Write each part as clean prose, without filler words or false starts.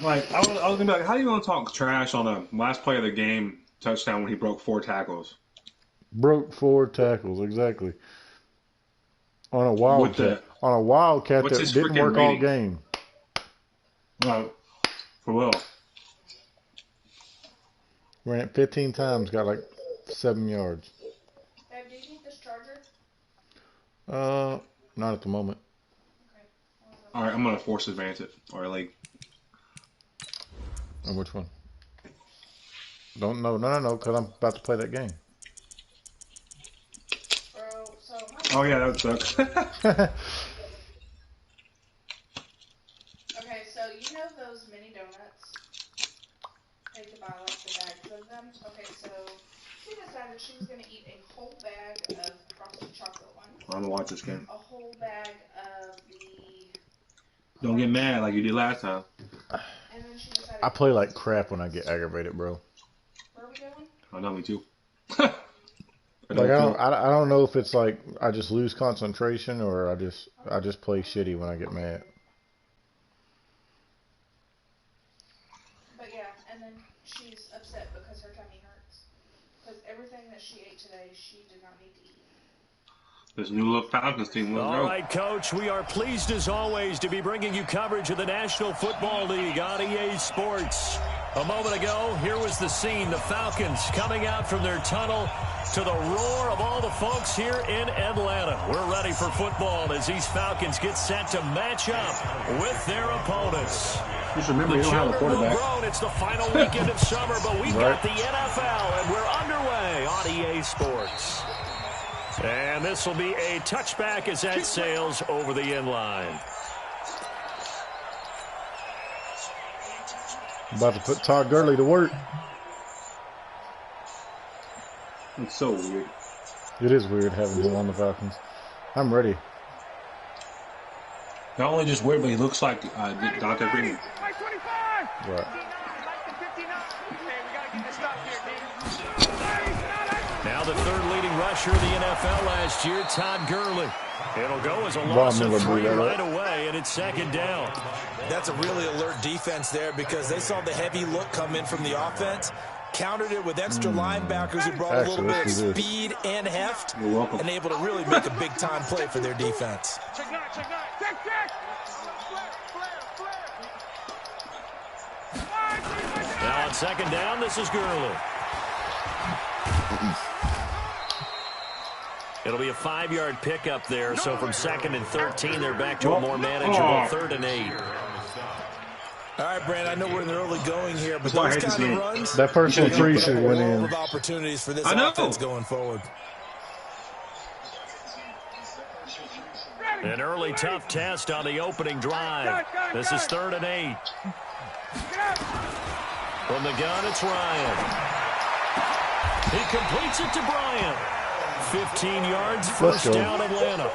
Like, I was gonna be like, how do you want to talk trash on a last play of the game touchdown when he broke 4 tackles? Broke 4 tackles, exactly. On a With wildcat. On a wildcat what's that his didn't freaking work all rating? game. For Will. Ran it 15 times, got like 7 yards. Babe, do you need this charger? Not at the moment. Okay. All right, I'm gonna force advance it, or like. And which one? Don't know. No, because I'm about to play that game. Bro, so Oh yeah, that would suck. okay, so you know those mini donuts? They could buy like the bags of them. Okay, so she decided she was gonna eat a whole bag of frosted chocolate ones. I'm gonna watch this game. A whole bag of the. Don't get mad like you did last time. And then she decided. I play like crap when I get aggravated, bro. Where are we going? I know, me too. Like I don't know if it's like I just lose concentration or I just play shitty when I get mad. But yeah, and then she's upset because her tummy hurts. Because everything that she ate today, she did not need to eat. This new look Falcons team. All right, Coach, we are pleased as always to be bringing you coverage of the National Football League on EA Sports. A moment ago, here was the scene. The Falcons coming out from their tunnel to the roar of all the folks here in Atlanta. We're ready for football as these Falcons get set to match up with their opponents. Just remember, The you don't have a children will quarterback. grown. It's the final weekend of summer, but we've got the NFL, and we're underway on EA Sports. And this will be a touchback as that sails over the inline. About to put Todd Gurley to work. It's so weird. It is weird having him on the Falcons. I'm ready. Not only just weird, but he looks like Dante Freeman. Right. Now the third leading rusher of the NFL last year, Todd Gurley. It'll go as a loss of 3 right away, and it's second down. That's a really alert defense there because they saw the heavy look come in from the offense, countered it with extra linebackers who brought a little bit of speed and heft, and able to really make a big-time play for their defense. Now on second down, this is Gurley. It'll be a 5-yard pickup there, so from 2nd and 13, they're back to a more manageable 3rd and 8. All right, Brand, I know we're in the early going here, but those kind of runs, that first one three should went in. of opportunities for this offense going forward. An early tough test on the opening drive. This is 3rd and 8. From the gun, it's Ryan. He completes it to Bryant. 15 yards, first down, Atlanta.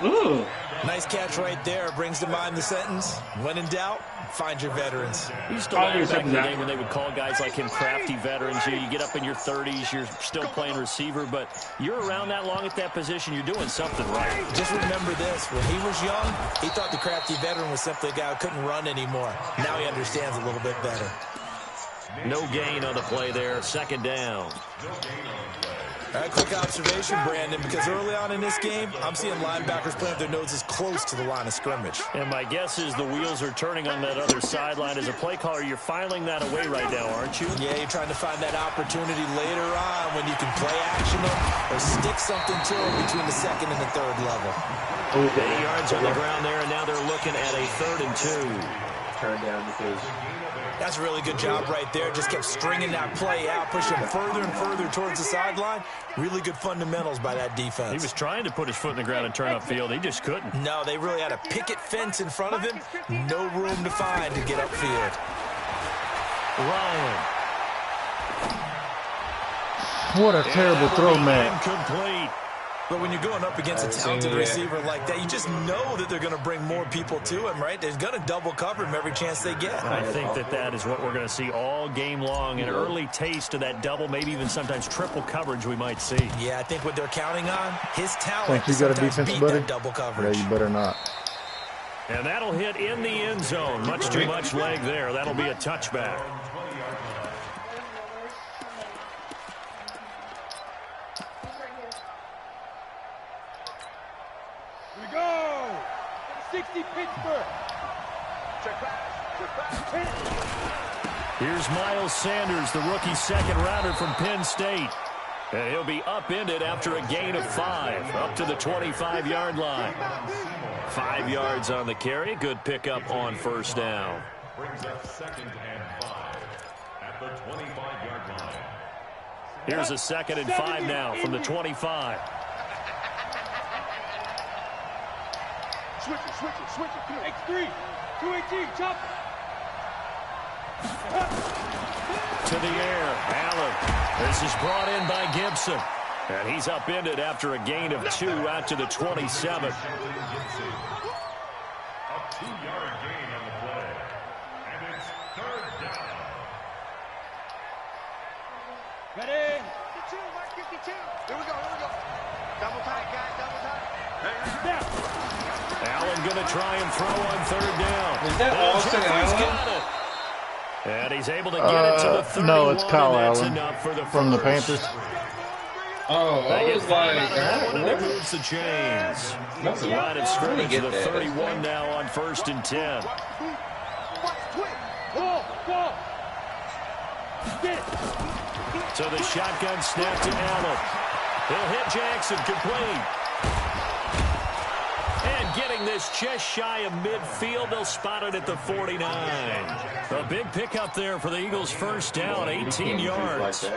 Ooh. Nice catch right there. Brings to mind the sentence, when in doubt, find your veterans. He used to laugh back in the day when they would call guys like him crafty veterans. You get up in your 30s, you're still playing receiver, but you're around that long at that position, you're doing something right. Just remember this, when he was young, he thought the crafty veteran was simply a guy who couldn't run anymore. Now he understands a little bit better. No gain on the play there, second down. All right, quick observation, Brandon, because early on in this game, I'm seeing linebackers plant their noses close to the line of scrimmage. And my guess is the wheels are turning on that other sideline. As a play caller, you're filing that away right now, aren't you? Yeah, you're trying to find that opportunity later on when you can play action them or stick something to them between the 2nd and the 3rd level. 8 yards on the ground there, and now they're looking at a 3rd and 2. Turn down because that's a really good job right there. Just kept stringing that play out, pushing further and further towards the sideline. Really good fundamentals by that defense. He was trying to put his foot in the ground and turn upfield. He just couldn't. No, they really had a picket fence in front of him. No room to find to get upfield. Ryan. What a terrible throw, man. Incomplete. But when you're going up against a talented receiver like that, you just know that they're going to bring more people to him, right? They're going to double cover him every chance they get. I think that is what we're going to see all game long, an early taste of that double, maybe even sometimes triple coverage we might see. Yeah, I think what they're counting on, his talent. Think you got a defense, buddy? Double coverage. Yeah, you better not. And that'll hit in the end zone. Much too much leg there. That'll be a touchback. Here we go. 60 Pittsburgh. Here's Miles Sanders, the rookie second rounder from Penn State. And he'll be upended after a gain of 5, up to the 25-yard line. 5 yards on the carry. Good pickup on first down. Brings up 2nd and 5 at the 25-yard line. Here's a 2nd and 5 now from the 25. Switch it. X3. 218. Chop. To the air, Allen. This is brought in by Gibson. And he's upended after a gain of 2 out to the 27. A 2-yard gain on the play. And it's 3rd down. Ready? 52, Mark 52. Here we go. Double tight, guys, double tight. Allen going to try and throw on 3rd down. Is that Austin Allen? And he's able to get it to the 31. No, it's Kyle Allen from the Panthers. Oh, I was like, that moves the chains. That's a Line of scrimmage to the that. 31 now on 1st and 10. So the shotgun snap to Allen. He'll hit Jackson, complete. And getting this just shy of midfield, they'll spot it at the 49. A big pickup there for the Eagles' first down, 18 yards.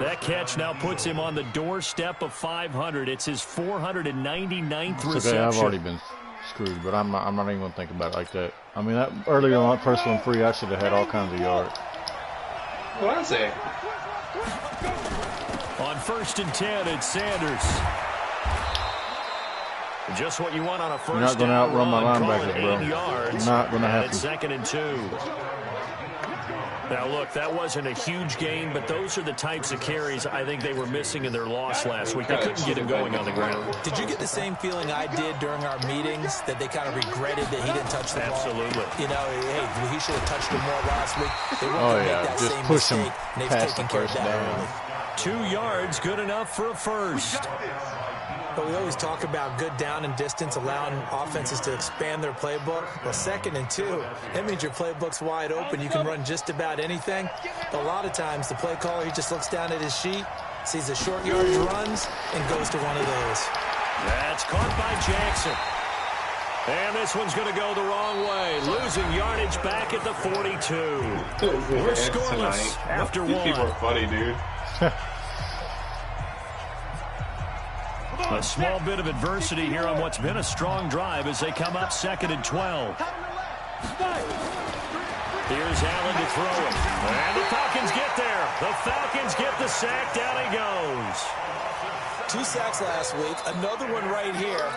That catch now puts him on the doorstep of 500. It's his 499th reception. Okay, I've already been screwed, but I'm not even going to think about it like that. I mean, that earlier on that first one free, I should have had all kinds of yards. What I say? On 1st and 10, it's Sanders. Just what you want on a first. You're not going to outrun my linebacker, bro. Yards. Not going to have to. 2nd and 2. Now, look, that wasn't a huge gain, but those are the types of carries I think they were missing in their loss last week. They couldn't get him going on the ground. Did you get the same feeling I did during our meetings, that they kind of regretted that he didn't touch the ball? Absolutely. You know, hey, he should have touched him more last week. They weren't Oh, going to yeah, make that just same push him mistake, and they've past taken the care of first that down. early. 2 yards, good enough for a first. But we always talk about good down and distance, allowing offenses to expand their playbook. Well, 2nd and 2, that means your playbook's wide open. You can run just about anything. But a lot of times, the play caller, he just looks down at his sheet, sees the short yardage runs, and goes to one of those. That's caught by Jackson. And this one's going to go the wrong way. Losing yardage back at the 42. We're scoreless after These people are 1. funny, dude. A small bit of adversity here on what's been a strong drive as they come up 2nd and 12. Here's Allen to throw it. And the Falcons get there. The Falcons get the sack. Down he goes. 2 sacks last week, another one right here.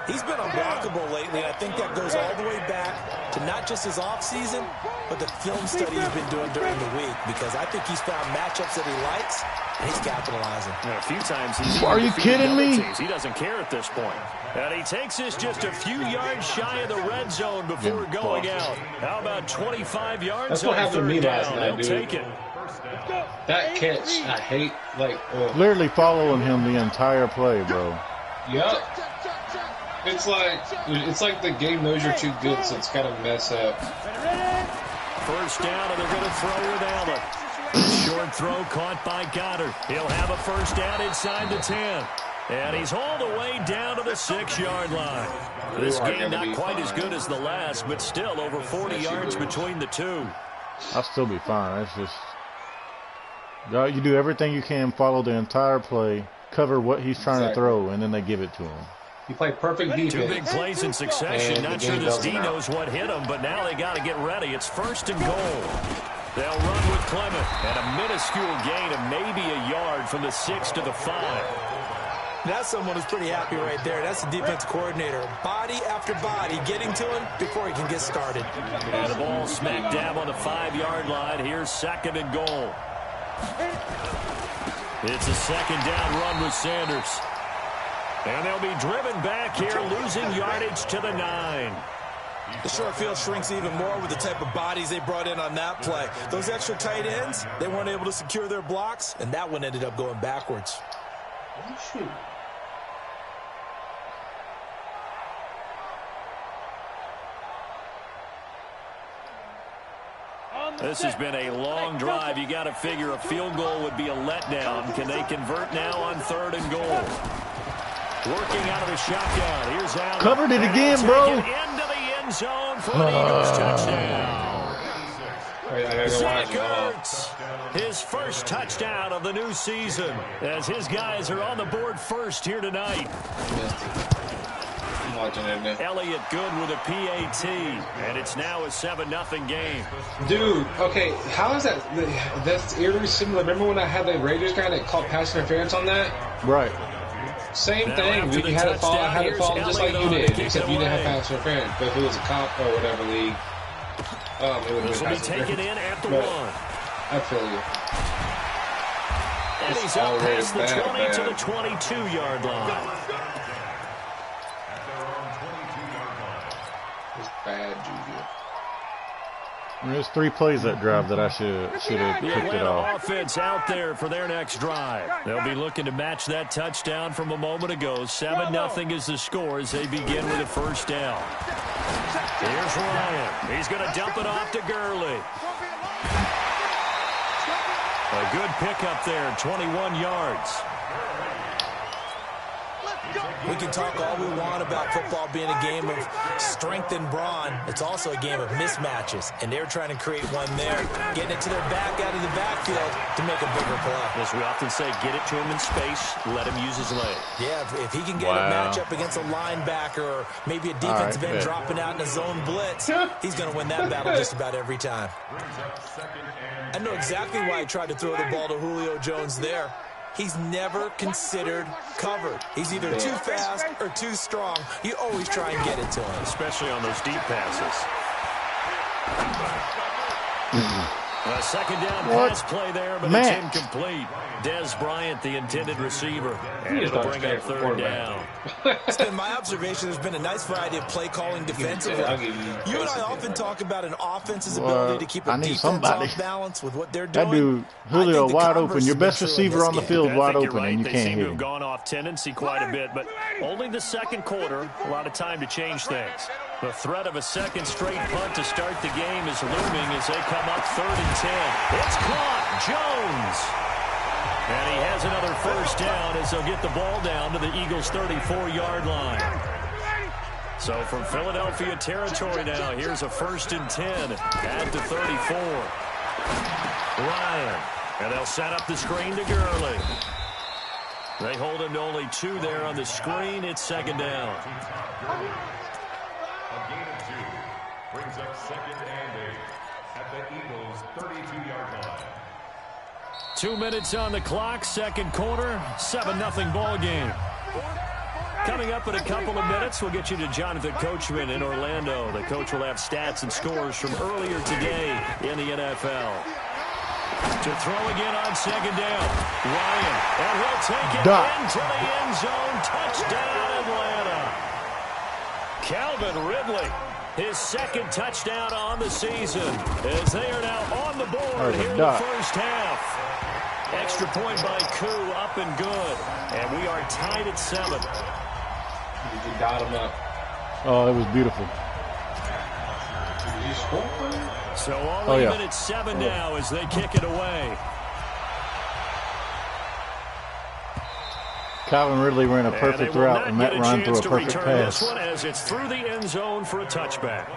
He's been unblockable lately, and I think that goes all the way back to not just his offseason, but the film study he's been doing during the week, because I think he's found matchups that he likes, and he's capitalizing. A few times he's Are you kidding me? teams. He doesn't care at this point. And he takes this just a few yards shy of the red zone before going out. How about 25 yards? That's what happened to me last night, They'll dude. take it. That catch, I hate, like, Literally following him the entire play, bro. yup. It's like the game knows you're too good, so it's got to mess up. First down, and they're going to throw with Allen. Short throw caught by Goddard. He'll have a first down inside the 10. And he's all the way down to the 6-yard line. This game not quite as good as the last, but still over 40 yards between the two. I'll still be fine. It's just, you do everything you can, follow the entire play, cover what he's trying to throw, and then they give it to him. You play perfect defense. 2 big plays in succession. And Not the sure game this doesn't D matter. knows what hit him, but now they got to get ready. It's 1st and goal. They'll run with Clement, and a minuscule gain of maybe a yard from the 6 to the 5. That's someone who's pretty happy right there. That's the defense coordinator. Body after body getting to him before he can get started. And the ball smack dab on the 5-yard line. Here's 2nd and goal. It's a 2nd down run with Sanders. And they'll be driven back here, losing yardage to the 9. The short field shrinks even more with the type of bodies they brought in on that play. Those extra tight ends, they weren't able to secure their blocks, and that one ended up going backwards. Oh, shoot. This has been a long drive. You got to figure a field goal would be a letdown. Can they convert now on 3rd and goal? Working out of the shotgun. Here's Allen. Covered it again, bro. Into the end zone for an Eagles touchdown. Zach Ertz, his first touchdown of the new season, as his guys are on the board first here tonight. Elliott good with a PAT, and it's now a 7-0 game. Dude, okay, how is that? That's eerily similar. Remember when I had the Raiders guy that called pass interference on that? Right. Same thing. We had it fall just like you did, except you didn't have pass interference. But if it was a cop or whatever league, it would this will be taken in at the 1. I feel you. And he's up past the 20 to the 22-yard line. Bad juju. There's 3 plays that drive that I should have picked it off. Offense out there for their next drive. They'll be looking to match that touchdown from a moment ago. 7-0 is the score as they begin with a first down. Here's Ryan. He's going to dump it off to Gurley. A good pickup there, 21 yards. We can talk all we want about football being a game of strength and brawn. It's also a game of mismatches, and they're trying to create one there, getting it to their back out of the backfield to make a bigger play. As we often say, get it to him in space, let him use his leg. Yeah, if he can get a matchup against a linebacker or maybe a defensive end dropping out in a zone blitz, he's going to win that battle just about every time. I know exactly why he tried to throw the ball to Julio Jones there. He's never considered covered. He's either too fast or too strong. You always try and get it to him. Especially on those deep passes. A second down pass play there, but it's incomplete. Des Bryant, the intended receiver. And it'll bring up 3rd down. It's been my observation. There's been a nice variety of play calling defensively. You and I often talk about an offense's ability to keep a defense off balance with what they're doing. That dude, Julio, wide open. Your best receiver on the field wide open, and you can't hit him. They seem to have gone off tendency quite a bit, but only the second quarter, a lot of time to change things. The threat of a second straight punt to start the game is looming as they come up 3rd and 10. It's caught. Jones. And he has another first down as they'll get the ball down to the Eagles' 34-yard line. So from Philadelphia territory now, here's a 1st and 10 at the 34. Ryan. And they'll set up the screen to Gurley. They hold him to only 2 there on the screen. It's 2nd down. A gain of 2 brings up 2nd and 8 at the Eagles' 32-yard line. 2 minutes on the clock, second quarter, 7-0 ball game. Coming up in a couple of minutes, we'll get you to Jonathan Coachman in Orlando. The coach will have stats and scores from earlier today in the NFL. To throw again on 2nd down, Ryan, and he'll take it into the end zone. Touchdown, Atlanta. Calvin Ridley, his 2nd touchdown on the season, as they are now on the board here in the first half. Extra point by Koo, up and good. And we are tied at 7. You got him up. Oh, it was beautiful. Did you score? So all even at 7 now as they kick it away. Calvin Ridley ran a perfect route, and Matt Ryan threw a perfect pass. This one as it's through the end zone for a touchback.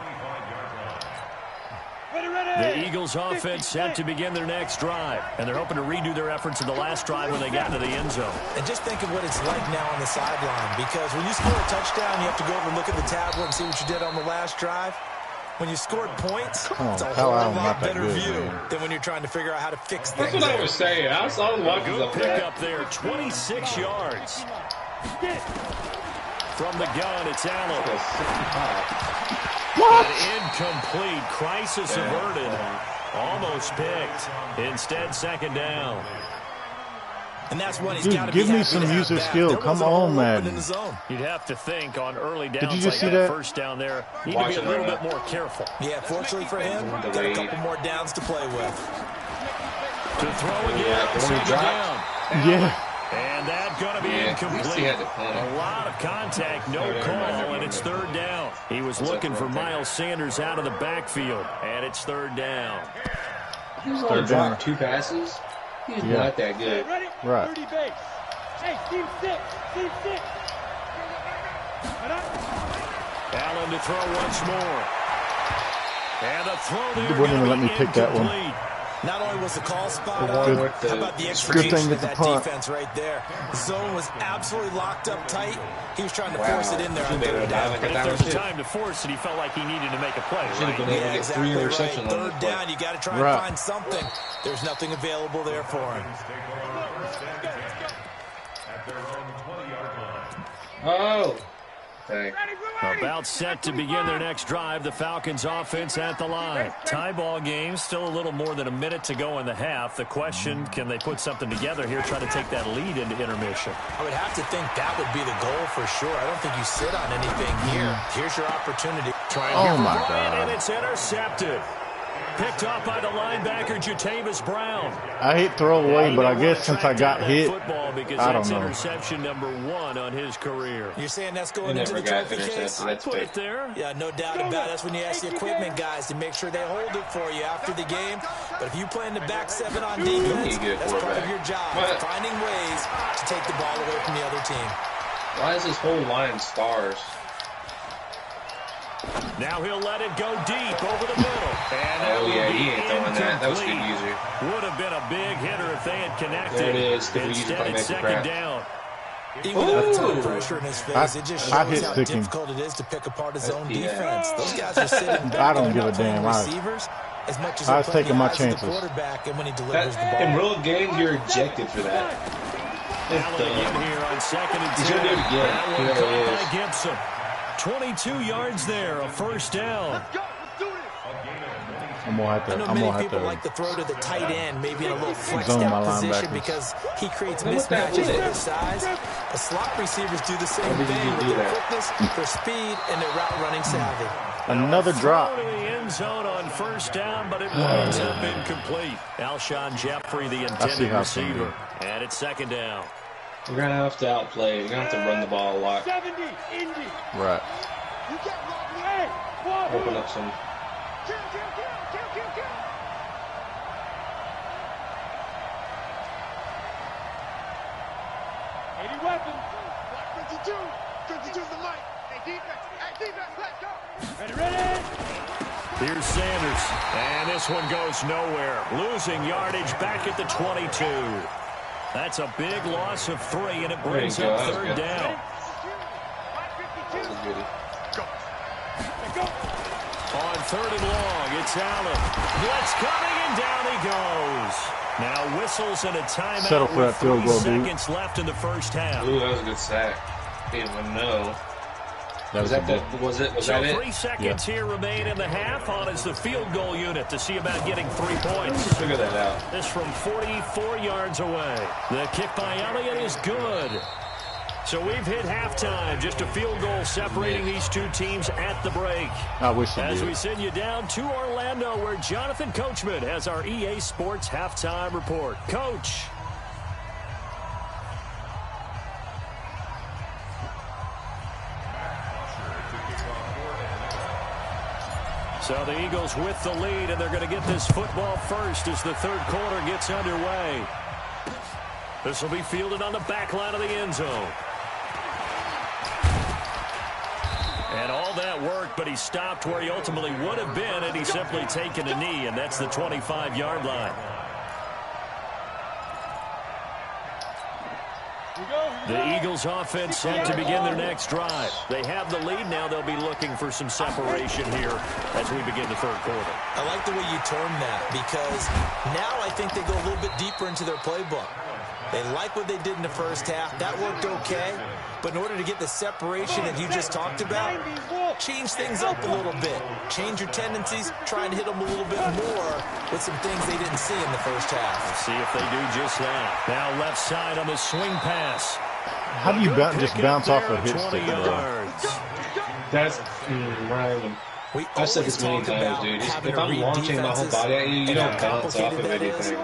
The Eagles offense set to begin their next drive, and they're hoping to redo their efforts in the last drive when they got into the end zone. And just think of what it's like now on the sideline, because when you score a touchdown, you have to go over and look at the tablet and see what you did on the last drive. When you scored points, it's a whole lot better view than when you're trying to figure out how to fix things. That's what I was saying. I was watching good pick up there, 26 yards. From the gun, it's Allen. What? Incomplete. Crisis averted. Almost picked. Instead, 2nd down. And that's when he's Dude, got to give be me happy some to have user that. skill. There Come wasn't a whole on, lot Madden. in the zone. You'd have to think on early downs Did you just like see that? First down there, need to be a little bit more careful. Yeah, fortunately for him, got a couple more downs to play with. To throw again, second down. Yeah. And that's going to be incomplete. A lot of contact, no call, and it's third down. He was looking for Miles Sanders out of the backfield, and it's third down. He's only dropped 2 passes. He's not that good. Right. Hey, team 6. Team 6. Allen to throw once more. And the throw there. You wouldn't even let me pick that one. Not only was the call spot on, how about the execution of that defense right there? The zone was absolutely locked up tight. He was trying to force it in there on third down. But if there was time to force it, he felt like he needed to make a play. Should have been able to get 3 interceptions on third down, you got to try and find something. There's nothing available there for him. Oh. Okay. About set to begin their next drive. The Falcons offense at the line. Tie ball game, still a little more than a minute to go in the half. The question, can they put something together here, try to take that lead into intermission? I would have to think that would be the goal for sure. I don't think you sit on anything here. Here's your opportunity. Oh, my God. And it's intercepted. Picked off by the linebacker, Jatavis Brown. I hate throw away, but I guess since I got hit, I don't know. Interception number 1 on his career. You're saying that's going into the trophy case? I put it there. Yeah, no doubt about it. That's when you ask the equipment guys to make sure they hold it for you after the game. But if you play in the back 7 on defense, that's part of your job. Finding ways to take the ball away from the other team. Why is this whole line stars? Now he'll let it go deep over the middle. And he ain't throwing that. That was good user. Would have been a big hitter if they had connected. There it is. Instead, it's second down. Even with the pressure in his face, it just shows how difficult it is to pick apart his own defense. Those guys are sitting back. I don't give a damn. Receivers, as much as I was taking my chances. Quarterback, and when he delivers the ball. In real games, you're ejected for that. Allen again here on second and 10. He's going to do it again. That one caught by Gibson. 22 yards there, a first down. I'm gonna have to. I know many people like to throw to the tight end, maybe in a little flexed out position because he creates mismatches with his size. The slot receivers do the same thing with their quickness, their speed, and their route running savvy. Another drop. To the end zone on first down, but it winds up incomplete. Alshon Jeffrey, the intended receiver, and it's second down. We're going to have to outplay. We're going to have to run the ball a lot. Right. Open up some. Weapons. 52. 52's the mic. Hey, defense. Hey, defense, let's go. Ready? Here's Sanders. And this one goes nowhere. Losing yardage back at the 22. That's a big loss of 3, and it brings up third down. On third and long, it's Allen. Blitz coming, and down he goes. Now whistles and a timeout. Settle for that field goal, dude. Seconds left in the first half. Ooh, that was a good sack. Didn't even know. Was that it? 3 seconds here remain in the half. On is the field goal unit to see about getting 3 points. Figure that out. This from 44 yards away. The kick by Elliott is good. So we've hit halftime. Just a field goal separating these two teams at the break. I wish he As did. we send you down to Orlando, where Jonathan Coachman has our EA Sports halftime report. Coach. So the Eagles with the lead, and they're going to get this football first as the third quarter gets underway. This will be fielded on the back line of the end zone. And all that work, but he stopped where he ultimately would have been, and he's simply taken a knee, and that's the 25-yard line. The Eagles offense set to begin their next drive. They have the lead now. They'll be looking for some separation here as we begin the third quarter. I like the way you term that because now I think they go a little bit deeper into their playbook. They like what they did in the first half. That worked okay. But in order to get the separation that you just talked about, change things up a little bit. Change your tendencies. Try and hit them a little bit more with some things they didn't see in the first half. We'll see if they do just that. Now left side on the swing pass. How do you just bounce off a hit stick, bro? That's Ryan. I've said this many times, dude. If I'm launching my whole body at you, you don't bounce off of anything.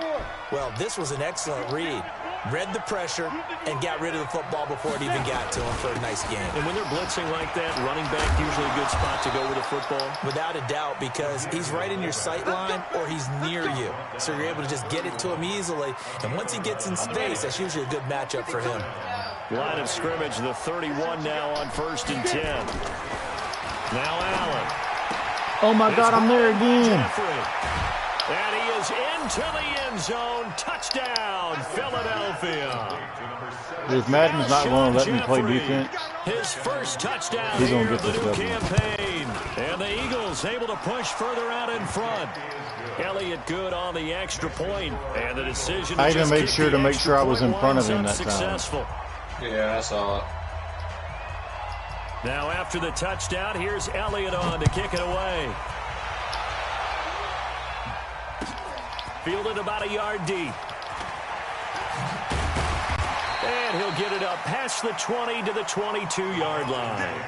Well, this was an excellent read. Read the pressure and got rid of the football before it even got to him for a nice game. And when they're blitzing like that, running back usually a good spot to go with the football? Without a doubt, because he's right in your sight line or he's near you. So you're able to just get it to him easily. And once he gets in space, that's usually a good matchup for him. Line of scrimmage, the 31 now on 1st and 10. Now Allen. Oh, my God, I'm there again. And he is into the end zone. Touchdown, Philadelphia. If Madden's not going to let me play defense, his first touchdown he's going here to of get the this new W. campaign. And the Eagles able to push further out in front. Elliott good on the extra point. And the decision I even made sure to make sure I was in front of him that time. Yeah, I saw it. Now after the touchdown, here's Elliott on to kick it away. Fielded about a yard deep. And he'll get it up past the 20 to the 22-yard line.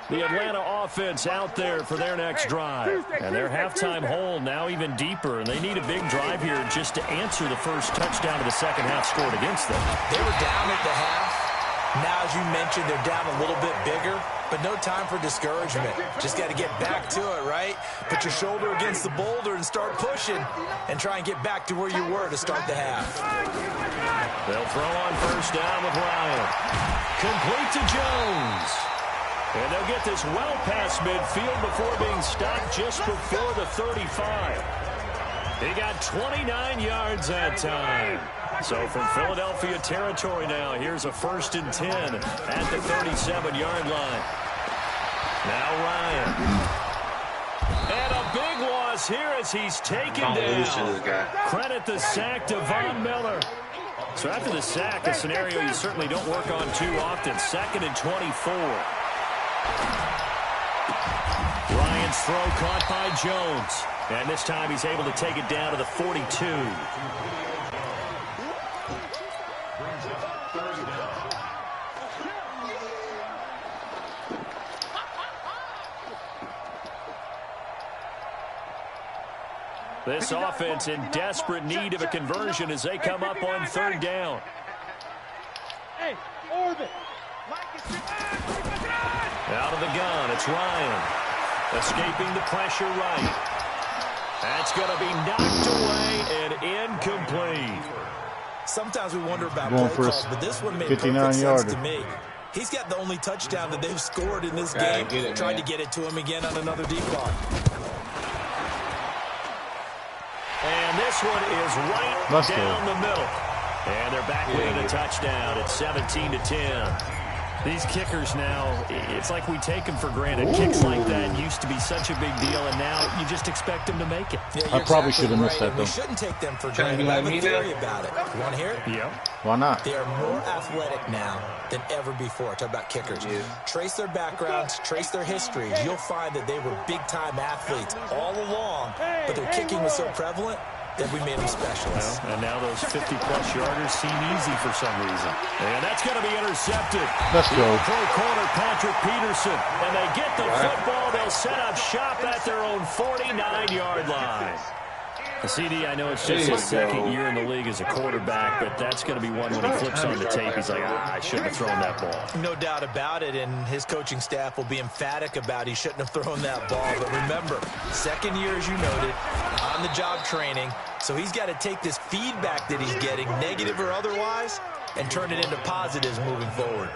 The Atlanta offense out there for their next drive. And their halftime hole now even deeper. And they need a big drive here just to answer the first touchdown of the second half scored against them. They were down at the half. Now, as you mentioned, they're down a little bit bigger, but no time for discouragement. Just got to get back to it, right? Put your shoulder against the boulder and start pushing and try and get back to where you were to start the half. They'll throw on first down with Ryan. Complete to Jones. And they'll get this well past midfield before being stopped just before the 35. He got 29 yards that time. So from Philadelphia territory now, here's a 1st and 10 at the 37-yard line. Now Ryan. And a big loss here as he's taken down. Credit the sack to Von Miller. So after the sack, a scenario you certainly don't work on too often. 2nd and 24. Ryan's throw caught by Jones. And this time he's able to take it down to the 42. This offense in desperate need of a conversion as they come up on 3rd down. Hey, orbit. Out of the gun, it's Ryan. Escaping the pressure right. That's going to be knocked away and incomplete. Sometimes we wonder about play calls, but this one made perfect sense to me. He's got the only touchdown that they've scored in this game. Tried to get it to him again on another deep ball. And this one is right down the middle. And they're back with a touchdown at 17-10. These kickers now, it's like we take them for granted. Kicks like that used to be such a big deal, and now you just expect them to make it. Yeah, I probably should have missed that, though. We shouldn't take them for granted. I have a theory about it. You want to hear it? Yeah. Why not? They are more athletic now than ever before. Talk about kickers. Trace their backgrounds, trace their histories. You'll find that they were big-time athletes all along, but their kicking was so prevalent that we made them specialists. Well, and now those 50-plus yarders seem easy for some reason. And that's going to be intercepted. Let's go. Pro corner Patrick Peterson. And they get the football. They'll set up shop at their own 49-yard line. The CD, I know it's just his second year in the league as a quarterback, but that's going to be one when he flips on the tape. He's like, I shouldn't have thrown that ball. No doubt about it, and his coaching staff will be emphatic about he shouldn't have thrown that ball. But remember, second year, as you noted, on-the-job training, so he's got to take this feedback that he's getting, negative or otherwise, and turn it into positives moving forward.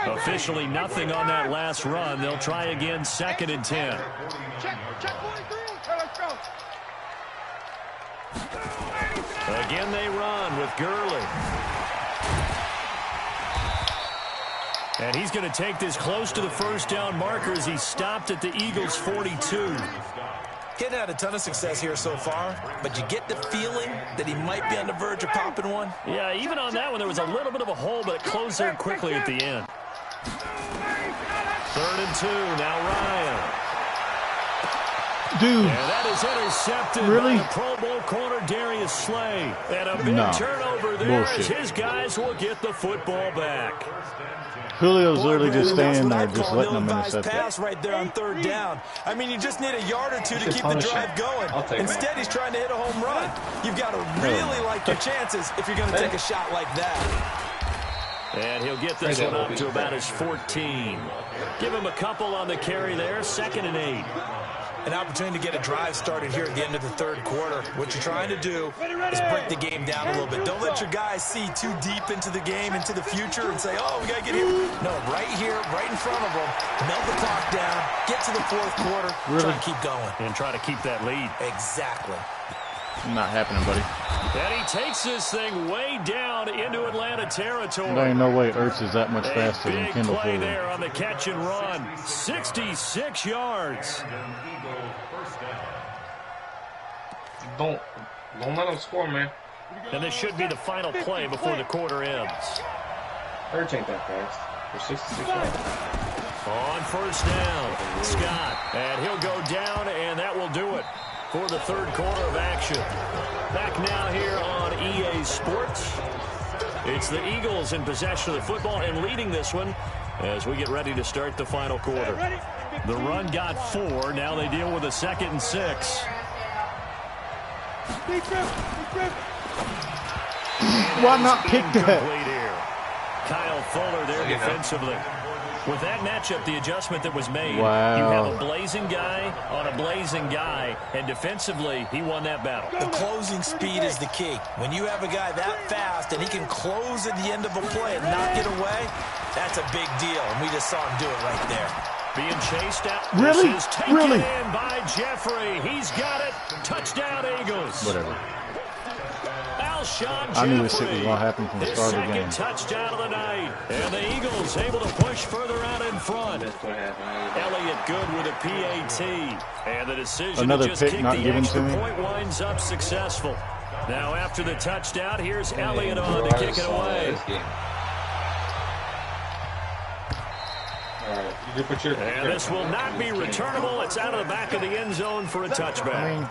Officially nothing on that last run. They'll try again, 2nd and 10. Check 43. Let's go. Again they run with Gurley. And he's going to take this close to the first down marker as he stopped at the Eagles' 42. He's had a ton of success here so far, but you get the feeling that he might be on the verge of popping one. Yeah, even on that one, there was a little bit of a hole, but it closed there quickly at the end. 3rd and 2, now Ryan. Dude. And that is intercepted really? by the Pro Bowl corner Darius Slay. And a big turnover there as his guys will get the football back. Julio's literally just standing there, just letting them intercept pass right there on 3rd down. I mean, you just need a yard or two to keep the drive going. Instead, he's trying to hit a home run. You've got to really like your chances if you're going to take a shot like that. And he'll get this one up to about his 14. Give him a couple on the carry there. 2nd and 8. An opportunity to get a drive started here at the end of the 3rd quarter. What you're trying to do is break the game down a little bit. Don't let your guys see too deep into the game, into the future, and say, oh, we got to get here. No, right here, right in front of them. Melt the clock down, get to the 4th quarter, try to keep going. And try to keep that lead. Exactly. Not happening, buddy. And he takes this thing way down into Atlanta territory. There ain't no way Ertz is that much faster than Kendall Fuller. Big play Fuller. there on the catch and run. 66 yards. Don't let him score, man. And this should be the final play before the quarter ends. Ertz ain't that fast. For 66 yards. On 1st down, Scott. And he'll go down, and that will do it for the 3rd quarter of action. Back now here on EA Sports. It's the Eagles in possession of the football and leading this one as we get ready to start the final quarter. The run got 4. Now they deal with a 2nd and 6. Why not pick that? Here. Kyle Fuller there defensively. With that matchup, the adjustment that was made, you have a blazing guy on a blazing guy, and defensively, he won that battle. The closing speed is the key. When you have a guy that fast and he can close at the end of a play and knock it away, that's a big deal, and we just saw him do it right there. Being chased out. Really? This is taken in by Jeffrey. He's got it. Touchdown, Eagles. Whatever. I knew this shit was going to happen from the start of the game. Touchdown of the night. And the Eagles able to push further out in front. Elliott good with a PAT. And the decision Another to just pick kick not the given extra to me. point winds up successful. Now after the touchdown, here's Elliott on to kick it away. And this will not be returnable. It's out of the back of the end zone for a touchback. I mean,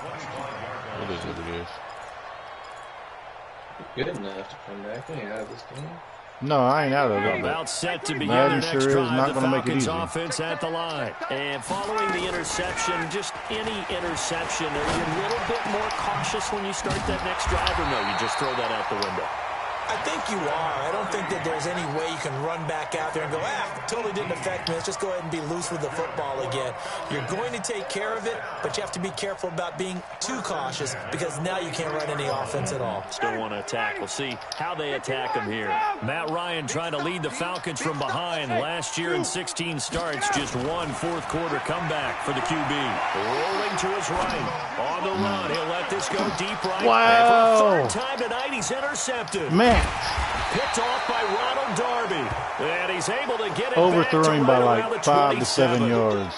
it is what it is. Good enough to come back. We ain't out of this game. No, I ain't out of it. About set to begin Madden their next sure is drive. not The gonna make it Falcons easy. offense at the line. And following the interception, just any interception, are you a little bit more cautious when you start that next drive, or no, you just throw that out the window? I think you are. I don't think that there's any way you can run back out there and go, totally didn't affect me. Let's just go ahead and be loose with the football again. You're going to take care of it, but you have to be careful about being too cautious because now you can't run any offense at all. Still want to attack. We'll see how they attack him here. Matt Ryan trying to lead the Falcons from behind. Last year in 16 starts, just one fourth quarter comeback for the QB. Rolling to his right. On the run, he'll let this go deep right. Wow. And for the 3rd time tonight, he's intercepted. Man. Picked off by Ronald Darby. And he's able to get it Overthrowing by right like 5 to 7 yards.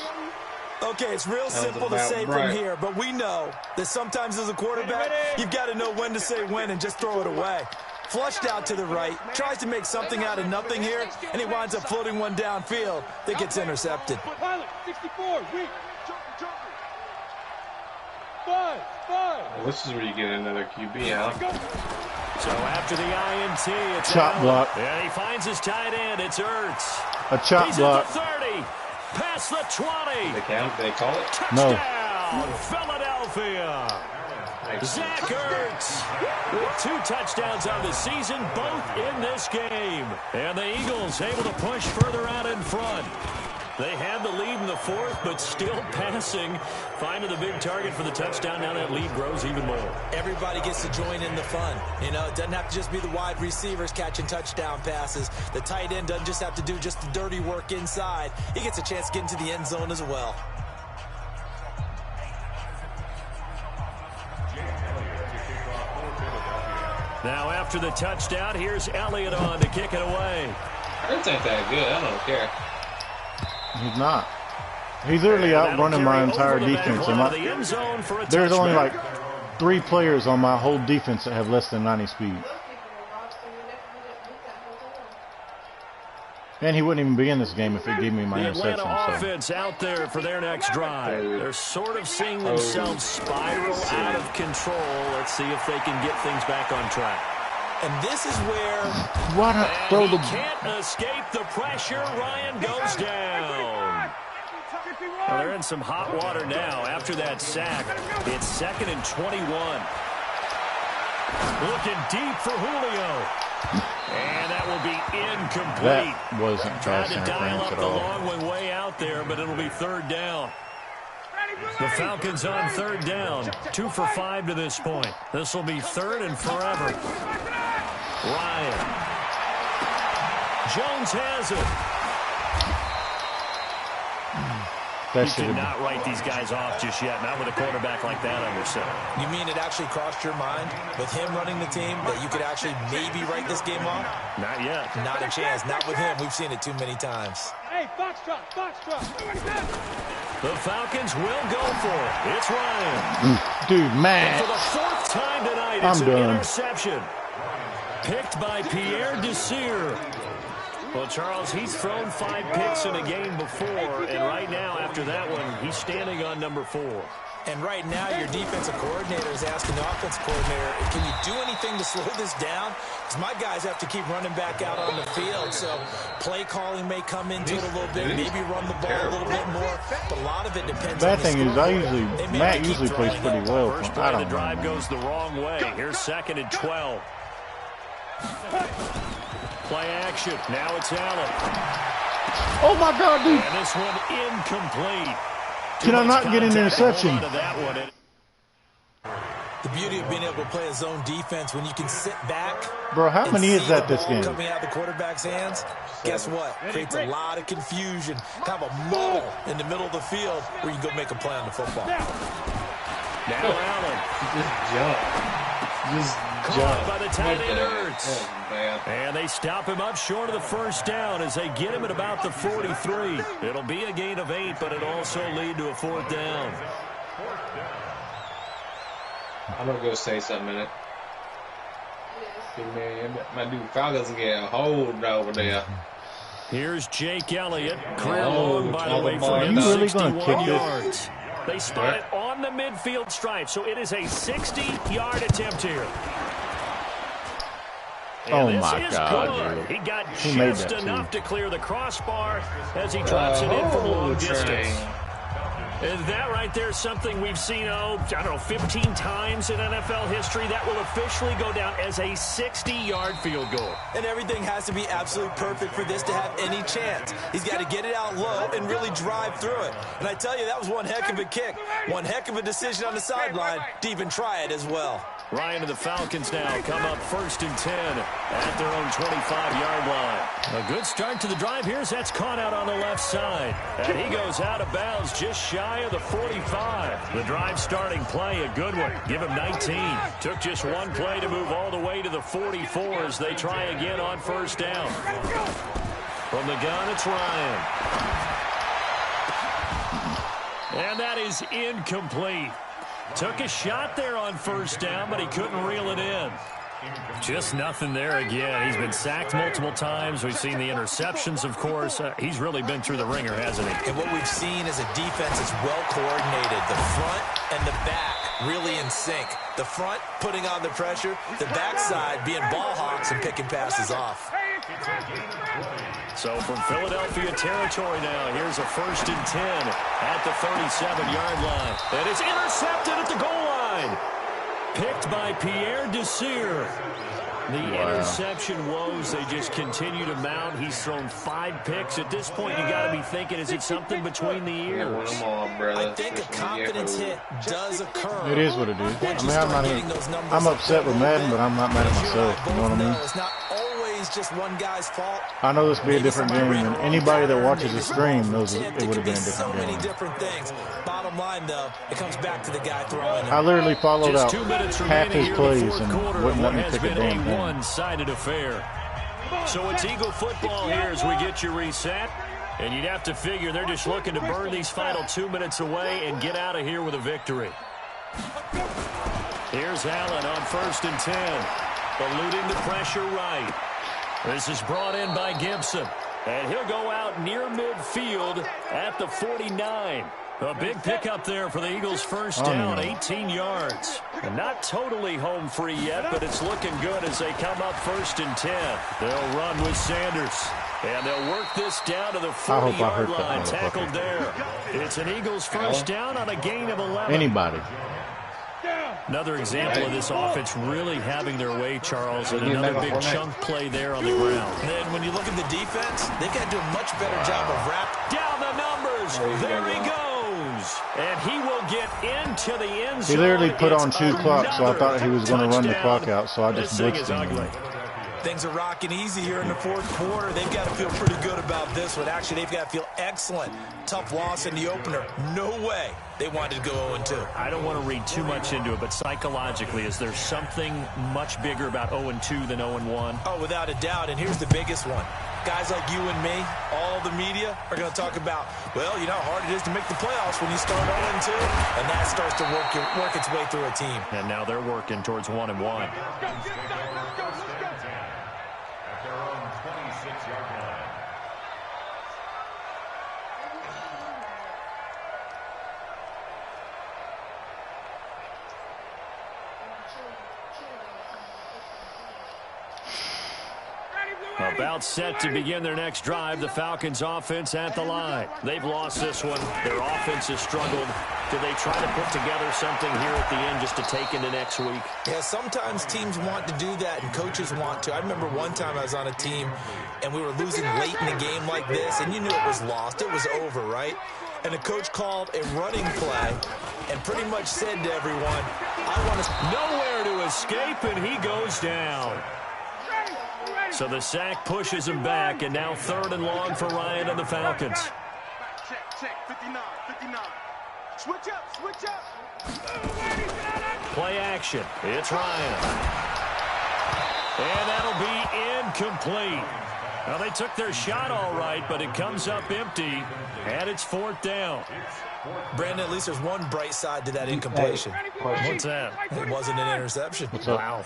Okay, it's real simple to say from here, but we know that sometimes as a quarterback, you've got to know when to say when and just throw it away. Flushed out to the right, tries to make something out of nothing here, and he winds up floating one downfield that gets intercepted. Pilot, 64, weak, jumper. 5. Well, this is where you get another QB out. So after the INT, it's chop block. And he finds his tight end. It's Ertz. A chop He's block. at the 30. Past the 20. They count? They call it? Touchdown, Philadelphia. Zach Ertz with 2 touchdowns on the season, both in this game. And the Eagles able to push further out in front. They had the lead in the 4th, but still passing. Finding the big target for the touchdown. Now that lead grows even more. Everybody gets to join in the fun. You know, it doesn't have to just be the wide receivers catching touchdown passes. The tight end doesn't just have to do just the dirty work inside. He gets a chance to get into the end zone as well. Now after the touchdown, here's Elliott on to kick it away. Hurts ain't that good. I don't care. He's not. He's literally outrunning my entire defense. There's only like 3 players on my whole defense that have less than 90 speed. And he wouldn't even be in this game if it gave me my interception. Atlanta offense out there for their next drive. They're sort of seeing themselves spiral out of control. Let's see if they can get things back on track. And this is where he can't escape the pressure. Ryan goes down. Well, they're in some hot water now after that sack. It's 2nd and 21. Looking deep for Julio. And that will be incomplete. That wasn't Tried pass to dial interference up at the all. long one way out there, but it'll be 3rd down. The Falcons on 3rd down. 2 for 5 to this point. This will be 3rd and forever. Ryan. Jones has it. You cannot write these guys off just yet, not with a quarterback like that under center. You mean it actually crossed your mind with him running the team that you could actually maybe write this game off? Not yet. Not a chance. Not with him. We've seen it too many times. Hey, Foxtrot, Foxtrot. The Falcons will go for it. It's Ryan. Dude, man. For the 4th time tonight, it's an interception. Picked by Pierre Desir. Well, Charles, he's thrown 5 picks in a game before, and right now, after that one, he's standing on number 4. And right now, your defensive coordinator is asking the offensive coordinator, can you do anything to slow this down? Because my guys have to keep running back out on the field, so play calling may come into it a little bit, maybe run the ball a little bit more, but a lot of it depends on the thing is, Matt usually plays pretty well. First play of the drive goes the wrong way. Here's 2nd and 12. Play action. Now it's Allen. Oh, my God, dude. And this one incomplete. Can I not get an interception? The beauty of being able to play a zone defense when you can sit back. Bro, how many is that this game? Coming out of the quarterback's hands, guess what? Creates a lot of confusion. Kind of a muddle in the middle of the field where you can go make a play on the football. Now Allen. Just caught by the tight end Ertz. And they stop him up short of the 1st down as they get him at about the 43. It'll be a gain of 8, but it'll also lead to a 4th down. I'm going to go say something in it. Hey, man, my dude Falcons get a hold over there. Here's Jake Elliott. Career long, by the way, for him, really 61 yards. They spot it on the midfield stripe, so it is a 60-yard attempt here. And my God, dude. He got just enough to clear the crossbar as he drops it in from long distance. And that right there is something we've seen, I don't know, 15 times in NFL history. That will officially go down as a 60-yard field goal. And everything has to be absolutely perfect for this to have any chance. He's got to get it out low and really drive through it. And I tell you, that was one heck of a kick. One heck of a decision on the sideline to even try it as well. Ryan and the Falcons now come up 1st and 10 at their own 25-yard line. A good start to the drive here as that's caught out on the left side. And he goes out of bounds just shy of the 45. The drive starting play, a good one. Give him 19. Took just one play to move all the way to the 44 as they try again on 1st down. From the gun, it's Ryan. And that is incomplete. Took a shot there on 1st down, but he couldn't reel it in. Just nothing there again. He's been sacked multiple times. We've seen the interceptions, of course. He's really been through the ringer, hasn't he? And what we've seen is a defense that's well coordinated. The front and the back really in sync. The front putting on the pressure. The backside being ball hawks and picking passes off. So from Philadelphia territory now, here's a 1st and 10 at the 37-yard line. And it's intercepted at the goal line. Picked by Pierre Desir. The interception woes, they just continue to mount. He's thrown 5 picks. At this point, you got to be thinking, is it something between the ears? Come on, brother. I think a confidence hit does occur. It is what it is. I mean, I'm upset with Madden, but I'm not mad at myself. You know what I mean? It's not always just one guy's fault. I know this will be a different game, and anybody that watches the stream knows it would have been a different so many game. different things. Bottom line, though, it comes back to the guy throwing it. I literally followed out half his plays and wouldn't let me pick a damn thing. One-sided affair. So it's Eagle football here as we get you reset. And you'd have to figure they're just looking to burn these final 2 minutes away and get out of here with a victory. Here's Allen on 1st and 10. Eluding the pressure right. This is brought in by Gibson. And he'll go out near midfield at the 49. A big pickup there for the Eagles' first down, 18 yards. And not totally home free yet, but it's looking good as they come up 1st and 10. They'll run with Sanders. And they'll work this down to the 40-yard line, tackled there. It's an Eagles first down on a gain of 11. Anybody. Another example of this offense really having their way, Charles, and another big chunk play there on the ground. And then when you look at the defense, they've got to do a much better job of wrapping. Down the numbers. There he goes. And he will get into the end zone. He literally put on 2 clocks, so I thought he was going to run the clock out, so I just blitzed him. Things are rocking easy here in the 4th quarter. They've got to feel pretty good about this one. Actually, they've got to feel excellent. Tough loss in the opener. No way they wanted to go 0-2. I don't want to read too much into it, but psychologically, is there something much bigger about 0-2 than 0-1? Oh, without a doubt, and here's the biggest one. Guys like you and me, all the media, are going to talk about, well, you know how hard it is to make the playoffs when you start 0-2, and that starts to work its way through a team. And now they're working towards 1-1. About set to begin their next drive, the Falcons offense at the line. They've lost this one. Their offense has struggled. Do they try to put together something here at the end just to take into next week? Yeah, sometimes teams want to do that and coaches want to. I remember one time I was on a team and we were losing late in the game like this, and you knew it was lost. It was over, right? And the coach called a running play and pretty much said to everyone, I want to... Nowhere to escape, and he goes down. So the sack pushes him back, and now 3rd and long for Ryan and the Falcons. Check, 59, 59. Switch up. Play action. It's Ryan. And that'll be incomplete. Well, they took their shot all right, but it comes up empty, and it's 4th down. Brandon, at least there's one bright side to that incompletion. What's that? It wasn't an interception. Wow.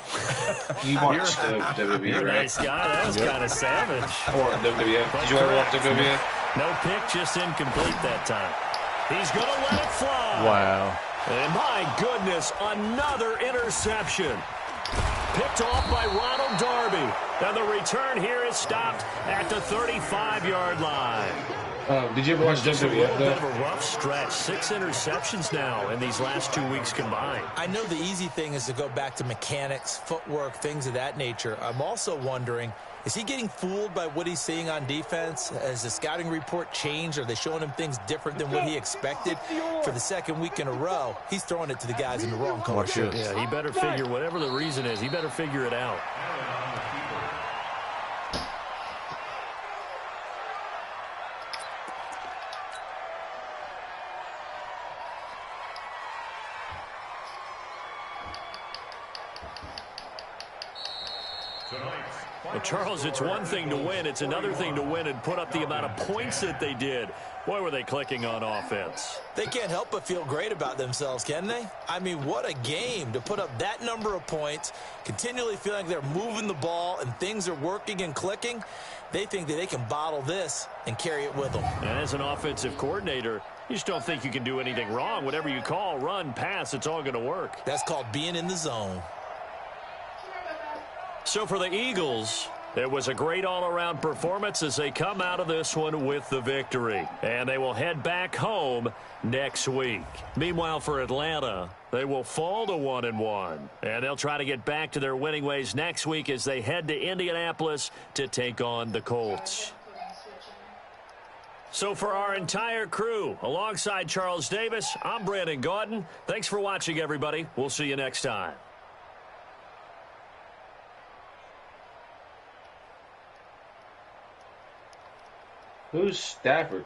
You watched WWE, You're a right? nice guy. That was kind of savage. Or WWE. Did you ever watch WWE? No pick, just incomplete that time. He's going to let it fly. Wow. And my goodness, another interception. Picked off by Ronald Darby. And the return here is stopped at the 35-yard line. Did you ever watch Just a WWE? little bit of a rough stretch. 6 interceptions now in these last 2 weeks combined. I know the easy thing is to go back to mechanics, footwork, things of that nature. I'm also wondering, is he getting fooled by what he's seeing on defense? Has the scouting report changed? Are they showing him things different than what he expected? For the 2nd week in a row, he's throwing it to the guys in the wrong color shirts. Yeah, he better figure, whatever the reason is, he better figure it out. Well, Charles, it's one thing to win. It's another thing to win and put up the amount of points that they did. Boy, were they clicking on offense. They can't help but feel great about themselves, can they? I mean, what a game to put up that number of points, continually feeling they're moving the ball and things are working and clicking. They think that they can bottle this and carry it with them. And as an offensive coordinator, you just don't think you can do anything wrong. Whatever you call, run, pass, it's all going to work. That's called being in the zone. So for the Eagles, it was a great all-around performance as they come out of this one with the victory. And they will head back home next week. Meanwhile, for Atlanta, they will fall to 1-1. And they'll try to get back to their winning ways next week as they head to Indianapolis to take on the Colts. So for our entire crew, alongside Charles Davis, I'm Brandon Gaudin. Thanks for watching, everybody. We'll see you next time. Who's Stafford?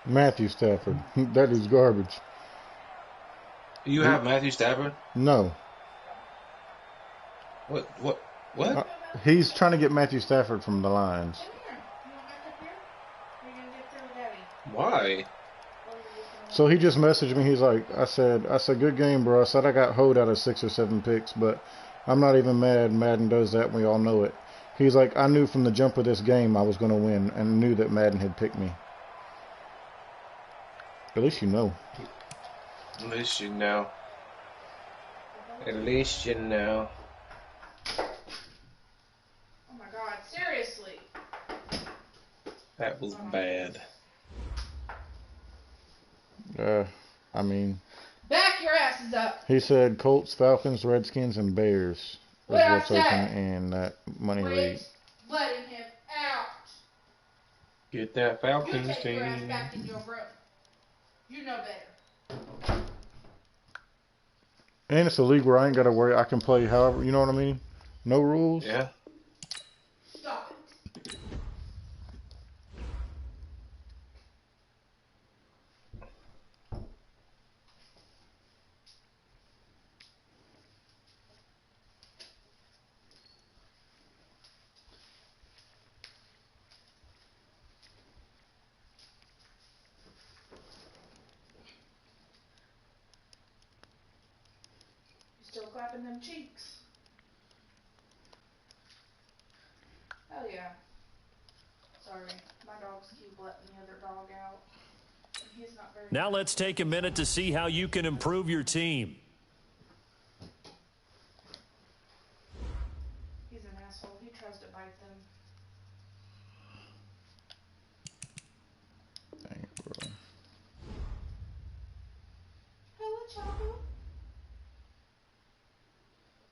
Matthew Stafford. That is garbage. You have Matthew Stafford? No. What? What? He's trying to get Matthew Stafford from the Lions. Why? So he just messaged me. He's like, I said, good game, bro. I said I got hoed out of 6 or 7 picks, but I'm not even mad. Madden does that. We all know it. He's like, I knew from the jump of this game I was going to win and knew that Madden had picked me. At least you know. At least you know. At least you know. Oh my god, seriously. That was bad. I mean. Back your asses up. He said Colts, Falcons, Redskins, and Bears is what's open in that money league. Letting him out. Get that Falcons you take team. Your ass back in your room. You know better. And it's a league where I ain't got to worry. I can play however, you know what I mean? No rules. Yeah. Stop it. Still clapping them cheeks. Hell yeah. Sorry, my dogs keep letting the other dog out. And he's not very Now let's take a minute to see how you can improve your team. He's an asshole. He tries to bite them. Dang, bro. Hello, Chapo.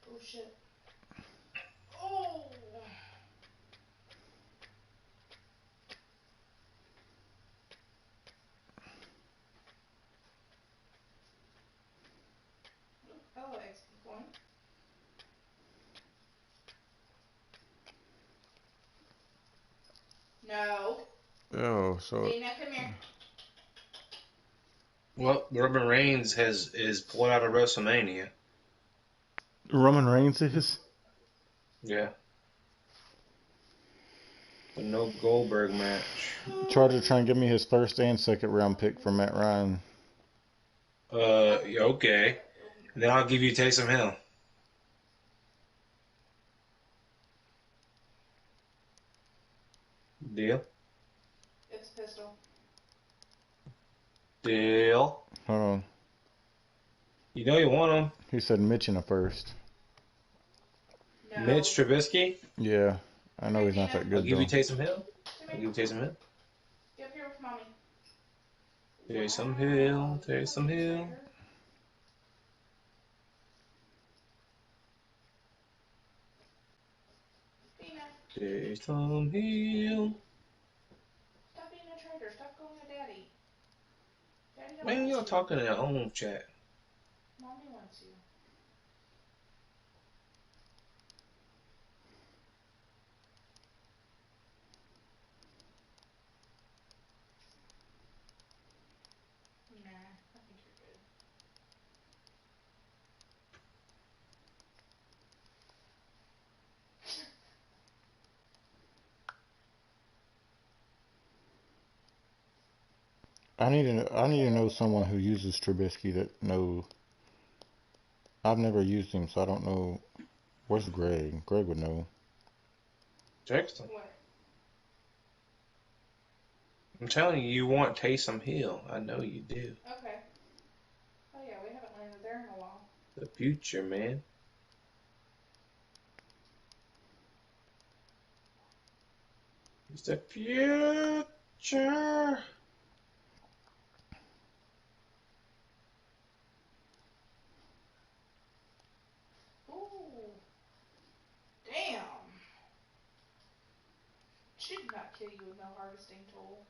Oh shit. Oh. Hello, XP point. No. Oh, so. Dana, come here. Well, Roman Reigns is pulled out of WrestleMania. Roman Reigns is? Yeah. The no Goldberg match. Charger trying to give me his first and second round pick for Matt Ryan. Okay. Then I'll give you Taysom Hill. Deal? It's Pistol. Deal. Hold on. You know you want him. He said Mitch in a first. No. Mitch Trubisky? Yeah. I know he's not that good, I'll give though. you Taysom Hill. I'll give you Taysom Hill. Get up here with mommy. Taysom Hill. Taysom Hill. Taysom Hill. Stop being a traitor. Stop calling your daddy. Daddy don't Man, want y'all you. talking in your own chat. Mommy wants you. Nah, I think you're good. I need to know someone who uses Trubisky that knows. I've never used him, so I don't know. Where's Greg? Greg would know. Jackson. What? I'm telling you, you want Taysom Hill. I know you do. Okay. Oh yeah, we haven't landed there in a while. The future, man. It's the future. Ooh. Damn. She did not kill you with no harvesting tool.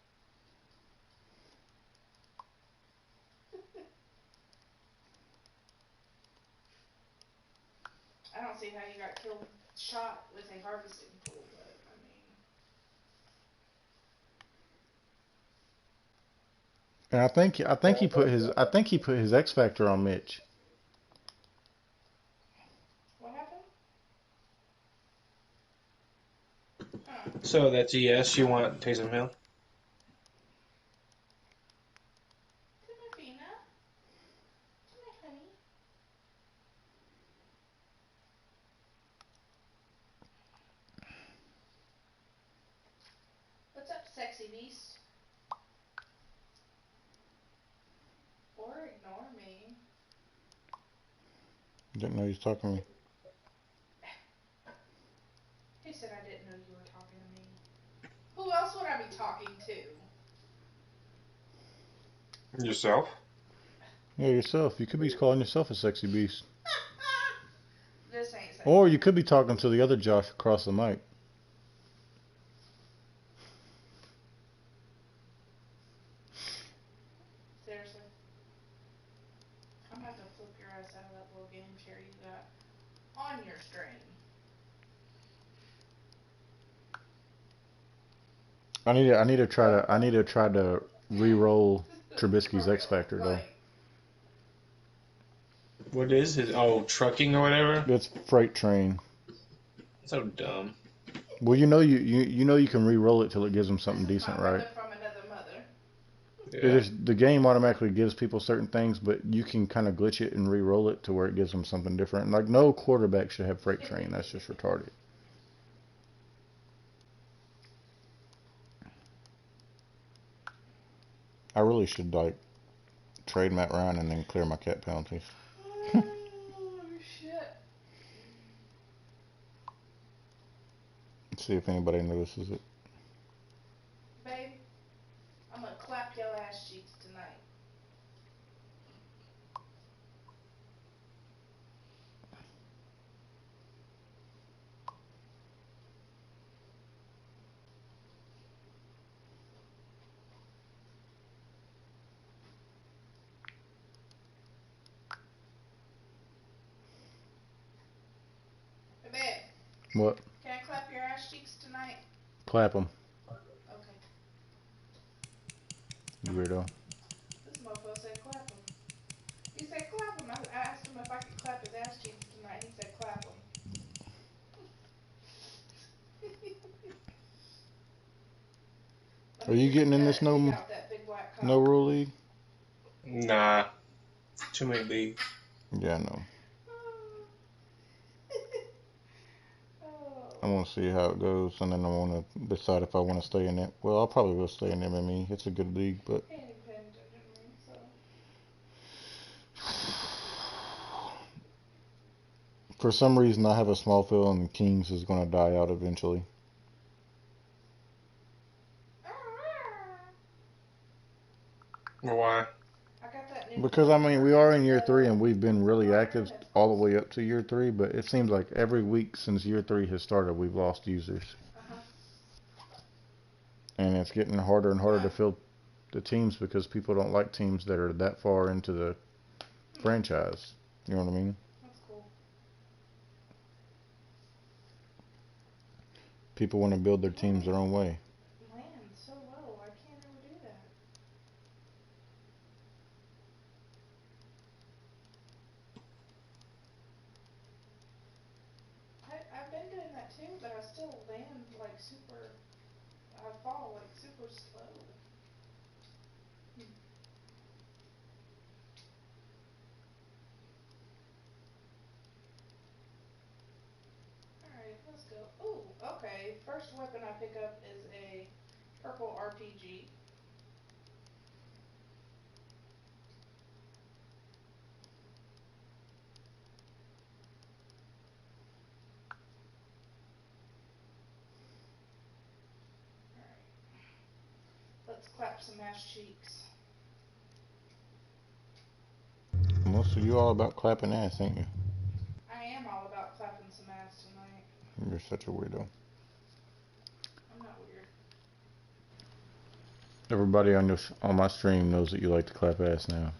I don't see how you got shot with a harvesting tool, but I mean. And I think he put his X Factor on Mitch. What happened? So that's a yes. You want Taysom Hill? Timothy, honey. What's up, sexy beast? Or ignore me. Didn't know you was talking to me. He said I didn't know you were talking to me. Who else would I be talking to? Yourself? Yeah, yourself. You could be calling yourself a sexy beast. This ain't sexy. Or you could be talking to the other Josh across the mic. Seriously. I'm about to flip your ass out of that little game chair you got on your stream. I need to try to re-roll Trubisky's X Factor though. What is it? Oh, trucking or whatever? It's Freight Train. So dumb. Well, you know you can re-roll it till it gives them something decent, right? From another mother. Yeah. It is, the game automatically gives people certain things, but you can kind of glitch it and re-roll it to where it gives them something different. Like, no quarterback should have Freight Train. That's just retarded. I really should, like, trade Matt Ryan and then clear my cat penalties. Oh, shit. Let's see if anybody notices it. Babe, I'm gonna clap your ass cheeks tonight. Hey, babe. What? Can I clap your ass cheeks tonight? Clap them. Okay. You weirdo. This mofo said clap him. He said clap him. I asked him if I could clap his ass cheeks tonight. He said clap him. Are you getting in this no rule league? Nah. Too many leagues. Yeah, I know. I want to see how it goes, and then I want to decide if I want to stay in it. Well, I'll probably will stay in MME. It's a good league, but for some reason, I have a small feeling Kings is going to die out eventually. Why? Because, I mean, we are in year 3, and we've been really active all the way up to year 3, but it seems like every week since year 3 has started, we've lost users. And it's getting harder and harder to fill the teams because people don't like teams that are that far into the franchise. You know what I mean? That's cool. People want to build their teams their own way. Land so low. I can't ever do that. I've been doing that too, but I still land like super. I fall like super slow. Alright, let's go. Ooh, okay. First weapon I pick up is a purple RPG. Alright. Let's clap some ass cheeks. Most of you all about clapping ass, ain't you? I am all about clapping some ass tonight. You're such a weirdo. I'm not weird. Everybody on my stream knows that you like to clap ass now.